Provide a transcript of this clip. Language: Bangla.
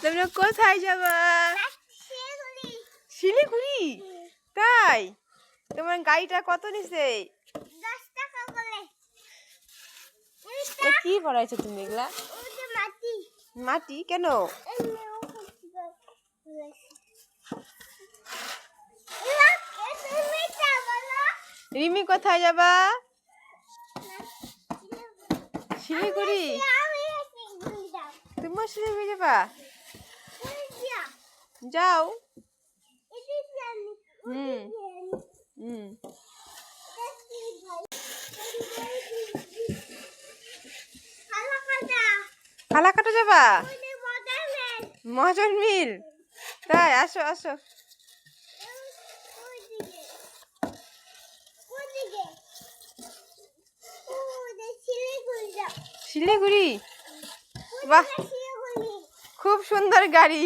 তোমরা কোথায় যাবা? শিলিগুড়ি। তাই? তোমার গাড়িটা কত নিছে? কি পড়াইছো তুমি এগুলা? মাটি কেন? রিমি কোথায় যাবা? শিলিগুড়ি। তোমার শিলিগুড়ি যাবা? যাও। ফালাকাটা যাবা? মহাজন মিল। তাই? আসো আসো। শিলিগুড়ি। বাহ, খুব সুন্দর গাড়ি।